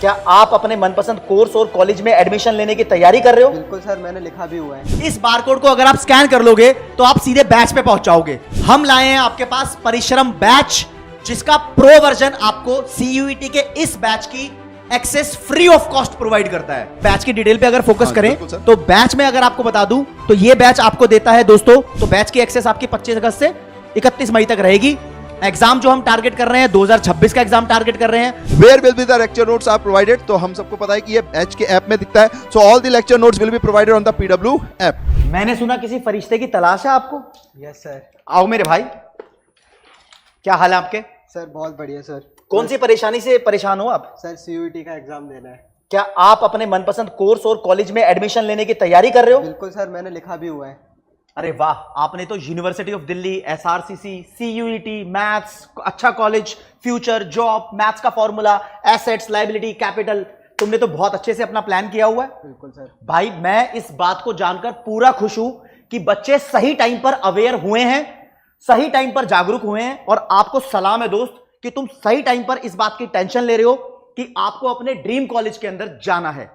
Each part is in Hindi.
क्या आप अपने मनपसंद कोर्स और कॉलेज में एडमिशन लेने की तैयारी कर रहे हो? बिल्कुल सर, मैंने लिखा भी हुआ है। इस बारकोड को अगर आप स्कैन कर लोगे तो आप सीधे बैच पे पहुंच जाओगे। हम लाए हैं आपके पास परिश्रम बैच, जिसका प्रो वर्जन आपको सीयूईटी के इस बैच की access free of cost provide करता है। बैच की डिटेल पे अगर फोकस करें तो बैच में अगर आपको बता दूं तो ये बैच आपको देता है दोस्तों, तो बैच की एक्सेस आपकी 25 अगस्त से 31 मई तक रहेगी। एग्जाम जो हम टारगेट कर रहे हैं 2026 का एग्जाम टारगेट कर रहे हैं। Where will be the lecture notes are provided, तो हम सबको पता है कि ये बैच के ऐप में दिखता है। So all the lecture notes will be provided on the PW app. मैंने सुना किसी फरिश्ते की तलाश है आपको? Yes sir. आओ मेरे भाई, क्या हाल है आपके? सर बहुत बढ़िया सर। कौन सी परेशानी से परेशान हो आप? सर सीयूईटी का एग्जाम देना है। क्या आप अपने मनपसंद कोर्स और कॉलेज में एडमिशन लेने की तैयारी कर रहे हो? बिल्कुल सर, मैंने लिखा भी हुआ है। अरे वाह, आपने तो university of Delhi, SRCC, CUET, maths, अच्छा कॉलेज, फ्यूचर, जॉब, मैथ्स का फॉर्मूला, एसेट्स, लायबिलिटी, कैपिटल, तुमने तो बहुत अच्छे से अपना प्लान किया हुआ है। बिल्कुल सर। भाई मैं इस बात को जानकर पूरा खुश हूं कि बच्चे सही टाइम पर अवेयर हुए हैं, सही टाइम पर जागरूक हुए हैं, और आपको सलाम है दोस्त कि तुम सही टाइम पर इस बात की टेंशन ले रहे हो कि आपको अपने ड्रीम कॉलेज के अंदर जाना है।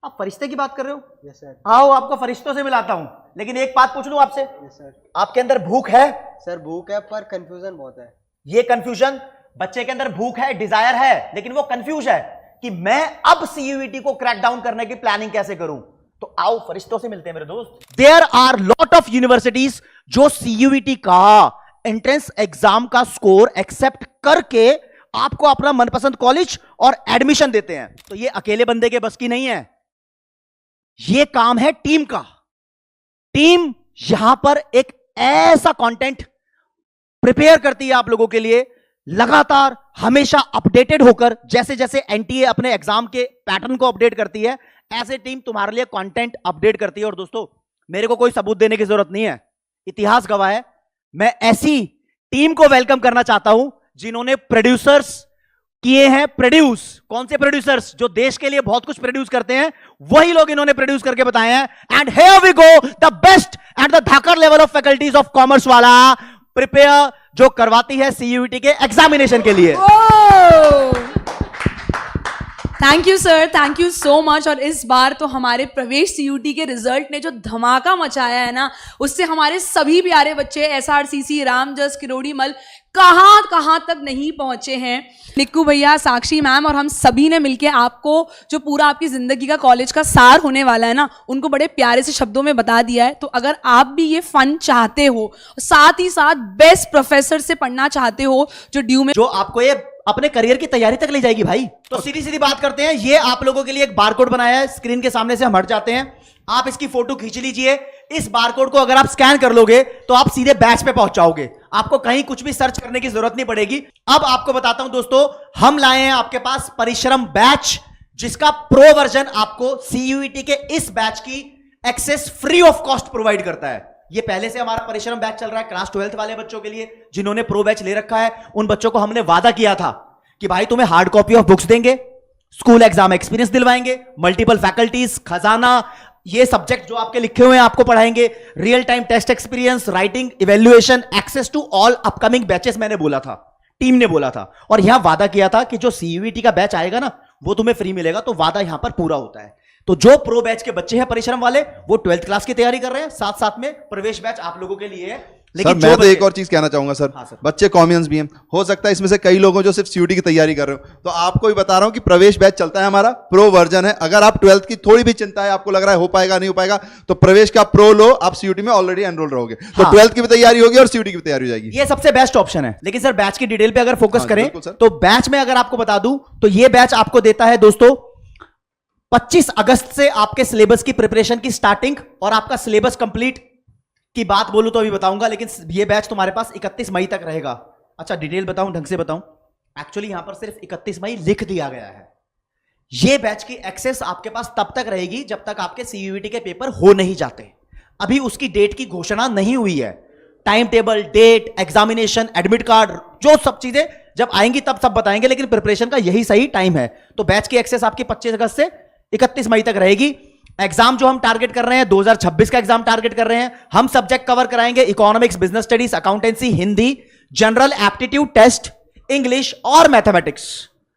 आप फरिश्ते की बात कर रहे हो? Yes sir. आओ आपको फरिश्तों से मिलाता हूं, लेकिन एक बात पूछ लूं आपसे। Yes sir. आपके अंदर भूख है? सर भूख है पर कंफ्यूजन बहुत है। ये कंफ्यूजन, बच्चे के अंदर भूख है, डिजायर है, लेकिन वो कंफ्यूज है कि मैं अब सीयूईटी को क्रैक डाउन करने की प्लानिंग कैसे करूं। तो आओ फरिश्तों से मिलते हैं मेरे दोस्त। There are lot of universities जो सीयूईटी का एंट्रेंस एग्जाम का स्कोर एक्सेप्ट करके आपको अपना मनपसंद कॉलेज और एडमिशन देते हैं। तो ये अकेले बंदे के बस की नहीं है, ये काम है टीम का। टीम यहां पर एक ऐसा कंटेंट प्रिपेयर करती है आप लोगों के लिए, लगातार हमेशा अपडेटेड होकर, जैसे जैसे एनटीए अपने एग्जाम के पैटर्न को अपडेट करती है, ऐसे टीम तुम्हारे लिए कंटेंट अपडेट करती है। और दोस्तों, मेरे को कोई सबूत देने की जरूरत नहीं है, इतिहास गवाह है। मैं ऐसी टीम को वेलकम करना चाहता हूं जिन्होंने प्रोड्यूसर्स किए हैं। प्रोड्यूस कौन से प्रोड्यूसर्स? जो देश के लिए बहुत कुछ प्रोड्यूस करते हैं, वही लोग इन्होंने प्रोड्यूस करके बताए हैं। And here we go, the best at the धाकर level of faculties of commerce वाला प्रिपेयर, जो करवाती है सीयूईटी के एग्जामिनेशन के लिए। Thank you sir, thank you so much. और इस बार तो हमारे प्रवेश सीयूईटी के रिजल्ट ने जो धमाका मचाया है ना, उससे हमारे सभी प्यारे बच्चे एसआरसीसी, रामजस, किरोड़ी मल कहां तक नहीं पहुंचे हैं। निक्कू भैया, साक्षी मैम और हम सभी ने मिलके आपको जो पूरा आपकी जिंदगी का कॉलेज का सार होने वाला है ना, उनको बड़े प्यारे से शब्दों में बता दिया है। तो अगर आप भी ये फन चाहते हो, साथ ही साथ बेस्ट प्रोफेसर से पढ़ना चाहते हो, जो ड्यू में, जो आपको ये अपने करियर की तैयारी तक ले जाएगी भाई, तो सीधी सीधी बात करते हैं। ये आप लोगों के लिए एक बारकोड बनाया है, स्क्रीन के सामने से हम हट जाते हैं। आप इसकी फोटो खींच लीजिए। इस बारकोड को अगर आप स्कैन कर लोगे तो आप सीधे बैच पे पहुंच जाओगे, आपको कहीं कुछ भी सर्च करने की जरूरत नहीं पड़ेगी। अब आपको बताता हूं दोस्तों, हम लाए हैं आपके पास परिश्रम बैच, जिसका प्रो वर्जन आपको सीयूईटी के इस बैच की access free of cost provide करता है। ये पहले से हमारा परिश्रम बैच चल रहा है क्लास 12th वाले बच्चों के लिए, जिन्होंने प्रो बैच ले रखा है। उन बच्चों को हमने वादा किया था कि भाई तुम्हें हार्ड कॉपी ऑफ बुक्स देंगे, स्कूल एग्जाम एक्सपीरियंस दिलवाएंगे, मल्टीपल फैकल्टीज, खजाना, ये सब्जेक्ट जो आपके लिखे हुए हैं आपको पढ़ाएंगे, real time test experience, writing, evaluation, access to all upcoming batches. मैंने बोला था, टीम ने बोला था, और यहां वादा किया था कि जो सीयूईटी का बैच आएगा ना, वो तुम्हें फ्री मिलेगा। तो वादा यहां पर पूरा होता है। तो जो प्रो बैच के बच्चे हैं परिश्रम वाले, वो 12th क्लास की तैयारी कर रहे हैं, साथ साथ में प्रवेश बैच आप लोगों के लिए है। लेकिन मैं तो एक और चीज कहना चाहूंगा सर, हाँ सर। बच्चे कॉमियंस भी हैं, हो सकता है इसमें से कई लोगों जो सिर्फ सीयूईटी की तैयारी कर रहे हो, तो आपको भी बता रहा हूं कि प्रवेश बैच चलता है, हमारा प्रो वर्जन है। अगर आप 12th की थोड़ी भी चिंता है, आपको लग रहा है हो पाएगा नहीं हो पाएगा, तो प्रवेश का प्रो लो, आप सीयूईटी में ऑलरेडी एनरोल रहोगे, तो हाँ। 12th की भी तैयारी होगी और सीयूईटी की भी तैयारी हो जाएगी। ये सबसे बेस्ट ऑप्शन है। लेकिन सर बैच की डिटेल पे अगर फोकस करें बिल्कुल सर। तो बैच में अगर आपको बता दूं तो ये बैच आपको देता है दोस्तों 25 अगस्त से आपके सिलेबस की प्रिपरेशन की स्टार्टिंग, और आपका सिलेबस कंप्लीट की बात बोलूं तो अभी बताऊंगा, लेकिन ये बैच तुम्हारे पास 31 मई तक रहेगा। अच्छा डिटेल बताऊं, ढंग से बताऊं, एक्चुअली यहां पर सिर्फ 31 मई लिख दिया गया है। ये बैच की एक्सेस आपके पास तब तक रहेगी जब तक आपके सीयूईटी के पेपर हो नहीं जाते। अभी उसकी डेट की घोषणा नहीं हुई है। Time table, date, examination, admit card, जो सब चीजें जब आएंगी तब सब बताएंगे, लेकिन प्रिपरेशन का यही सही टाइम है। तो बैच की एक्सेस आपकी 25 अगस्त से 31 मई तक रहेगी। एग्जाम जो हम टारगेट कर रहे हैं 2026 का एग्जाम टारगेट कर रहे हैं। हम सब्जेक्ट कवर कराएंगे economics, business studies, accountancy, Hindi, general aptitude test, English और मैथमेटिक्स।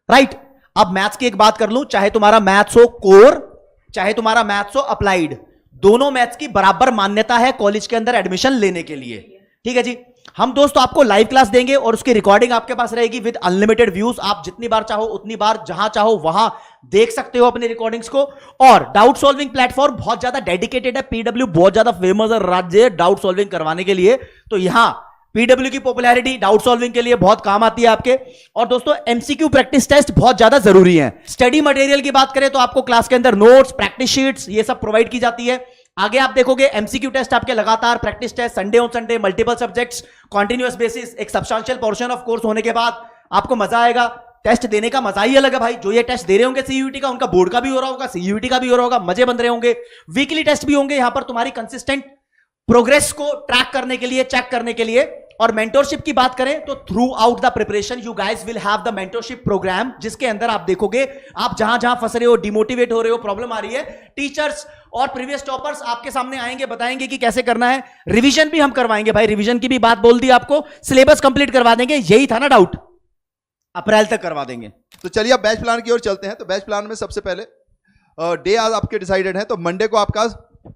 राइट, अब मैथ्स की एक बात कर लूं, चाहे तुम्हारा मैथ्स हो कोर, चाहे तुम्हारा मैथ्स हो अप्लाइड, दोनों मैथ्स की बराबर मान्यता है कॉलेज के अंदर एडमिशन लेने के लिए। ठीक है जी। हम दोस्तों आपको लाइव क्लास देंगे और उसकी रिकॉर्डिंग आपके पास रहेगी विद अनलिमिटेड व्यूज। आप जितनी बार चाहो उतनी बार, जहां चाहो वहां देख सकते हो अपनी रिकॉर्डिंग्स को। और डाउट सॉल्विंग प्लेटफॉर्म बहुत ज्यादा डेडिकेटेड है, पीडब्ल्यू बहुत ज्यादा फेमस है राज्य डाउट सॉल्विंग करवाने के लिए। तो यहां पीडब्ल्यू की पॉपुलैरिटी डाउट सॉल्विंग के लिए बहुत काम आती है आपके। और दोस्तों एमसीक्यू प्रैक्टिस टेस्ट बहुत ज्यादा जरूरी है। स्टडी मटेरियल की बात करें तो आपको क्लास के अंदर नोट्स, प्रैक्टिस शीट्स ये सब प्रोवाइड की जाती है। आगे आप देखोगे एमसीक्यू टेस्ट आपके लगातार, practice test Sunday on Sunday, multiple subjects, continuous basis, एक सब्सटेंशियल पोर्शन ऑफ कोर्स होने के बाद आपको मजा आएगा। टेस्ट देने का मजा ही अलग है भाई। जो ये टेस्ट दे रहे होंगे सीयूईटी का, उनका बोर्ड का भी हो रहा होगा, सीयूईटी का भी हो रहा होगा, मजे बन रहे होंगे। वीकली टेस्ट भी होंगे यहां पर तुम्हारी कंसिस्टेंट प्रोग्रेस को ट्रैक करने के लिए, चेक करने के लिए। और मेंटरशिप की बात करें तो throughout the preparation you guys will have the mentorship program, जिसके अंदर आप देखोगे आप जहां जहां फंस रहे हो, डिमोटिवेट हो रहे हो, प्रॉब्लम आ रही है, टीचर्स और प्रीवियस टॉपर्स आपके सामने आएंगे, बताएंगे कि कैसे करना है। रिवीजन भी हम करवाएंगे भाई, रिवीजन की भी बात बोल दी आपको। सिलेबस कंप्लीट करवा देंगे, यही था ना डाउट, अप्रैल तक करवा देंगे। तो चलिए अब बैच प्लान की ओर चलते हैं। तो बैच प्लान में सबसे पहले डे आज आपके डिसाइडेड है। तो मंडे को आपका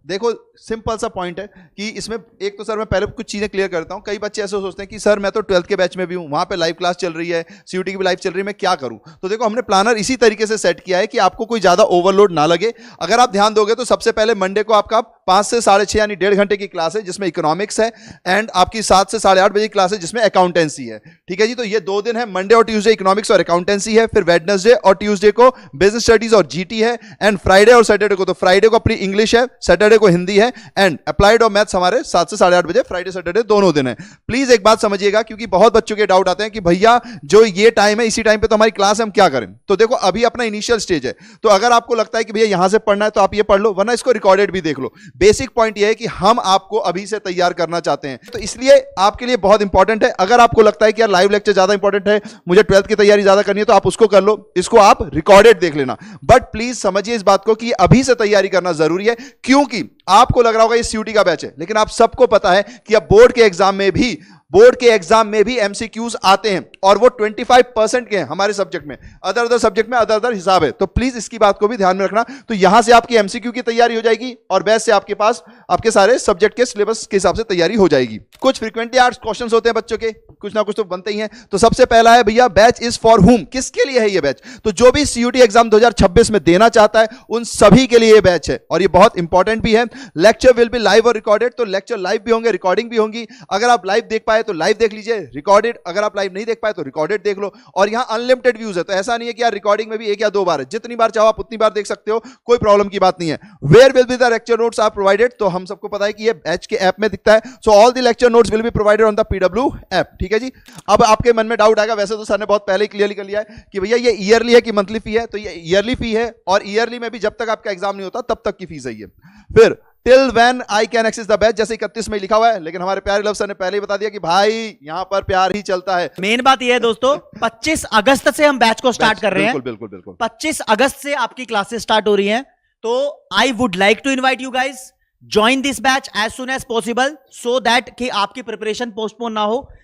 देखो सिंपल सा पॉइंट है कि इसमें एक तो सर मैं पहले कुछ चीजें क्लियर करता हूं। कई बच्चे ऐसे सोचते हैं कि सर मैं तो 12th के बैच में भी हूं, वहां पे लाइव क्लास चल रही है, सीयूटी की भी लाइव चल रही है, मैं क्या करूं। तो देखो हमने प्लानर इसी तरीके से सेट किया है कि आपको कोई ज्यादा ओवरलोड ना लगे। अगर आप ध्यान दोगे तो सबसे पहले मंडे को आपका 5 से 6.5 यानी 1.5 घंटे की क्लास है, जिसमें इकोनॉमिक्स है, एंड आपकी 7 से 8:30 बजे की क्लास है जिसमें अकाउंटेंसी है। ठीक है जी। तो ये 2 दिन है, मंडे और ट्यूसडे इकोनॉमिक्स और अकाउंटेंसी है, फिर वेडनेसडे और ट्यूसडे को बिजनेस स्टडीज और जीटी है, एंड फ्राइडे और सैटरडे को, तो फ्राइडे को अपनी इंग्लिश है, सैटरडे को हिंदी है, एंड अप्लाइड और मैथ्स हमारे 7 से 8:30 बजे फ्राइडे सैटरडे दोनों दिन है। प्लीज एक बात समझिएगा, क्योंकि बहुत बच्चों के डाउट आते हैं कि भैया जो ये टाइम है इसी टाइम पे तो हमारी क्लास है, हम क्या करें। तो देखो अभी अपना इनिशियल स्टेज है, तो अगर आपको लगता है कि भैया यहां से पढ़ना है तो आप ये पढ़ लो, वरना इसको रिकॉर्डेड भी देख लो। बेसिक पॉइंट ये है कि हम आपको अभी से तैयार करना चाहते हैं, तो इसलिए आपके लिए बहुत इंपॉर्टेंट है। अगर आपको लगता है कि यार लाइव लेक्चर ज्यादा इंपॉर्टेंट है, मुझे 12th की तैयारी ज्यादा करनी है, तो आप उसको कर लो, इसको आप रिकॉर्डेड देख लेना। बट प्लीज समझिए इस बात को कि अभी से तैयारी करना जरूरी है, क्योंकि आपको लग रहा होगा ये सीयूटी का बैच है, लेकिन आप सबको पता है कि अब बोर्ड के एग्जाम में भी एमसीक्यूज आते हैं, और वो 25% के हैं हमारे सब्जेक्ट में, अदर सब्जेक्ट में अदर हिसाब है। तो प्लीज इसकी बात को भी ध्यान में रखना। तो यहां से आपकी एमसीक्यू की तैयारी हो जाएगी, और बैच से आपके पास आपके सारे सब्जेक्ट के सिलेबस के हिसाब से तैयारी हो जाएगी। कुछ फ्रीक्वेंटली आस्क्ड क्वेश्चंस होते हैं बच्चों के, कुछ ना कुछ तो बनते ही हैं। तो सबसे पहला है भैया, बैच इज फॉर हुम, किसके लिए है ये बैच। तो जो भी सीयूटी एग्जाम 2026 में देना चाहता है उन सभी के लिए ये बैच है, और ये बहुत इंपॉर्टेंट भी है। लेक्चर विल बी लाइव और रिकॉर्डेड, तो लेक्चर लाइव भी होंगे, रिकॉर्डिंग भी होंगी। अगर आप लाइव देख पाए तो लाइव देख लीजिए, रिकॉर्डेड अगर आप लाइव नहीं देख पाए तो रिकॉर्डेड देख लो। और यहां अनलिमिटेड व्यूज है, तो ऐसा नहीं है कि यार रिकॉर्डिंग में भी 1 या 2 बार है, जितनी बार चाहो आप उतनी बार देख सकते हो, कोई प्रॉब्लम की बात नहीं है। Where will be the lecture notes are provided, तो हम सबको पता है कि ये बैच के ऐप में दिखता है। So all the lecture notes will be provided on the PW app. ठीक है जी। अब आपके मन में डाउट आएगा, वैसे तो सर ने बहुत पहले ही क्लियरली कर लिया है कि भैया ये ईयरली है कि मंथली फी है। तो ये ईयरली फी है, और ईयरली में भी जब तक आपका एग्जाम नहीं होता तब तक की फीस है ये। फिर till when I can access the batch, जैसे 31 में लिखा हुआ है, लेकिन हमारे प्यारे लव सर ने पहले ही बता दिया कि भाई यहां पर प्यार ही चलता है। मेन बात यह है दोस्तों, 25 अगस्त से हम बैच को स्टार्ट कर रहे हैं। बिल्कुल बिल्कुल 25 अगस्त से आपकी क्लासेस स्टार्ट हो रही हैं। तो I would like to invite you guys, join this batch as soon as possible, so that कि आपकी प्रिपरेशन पोस्टपोन ना हो।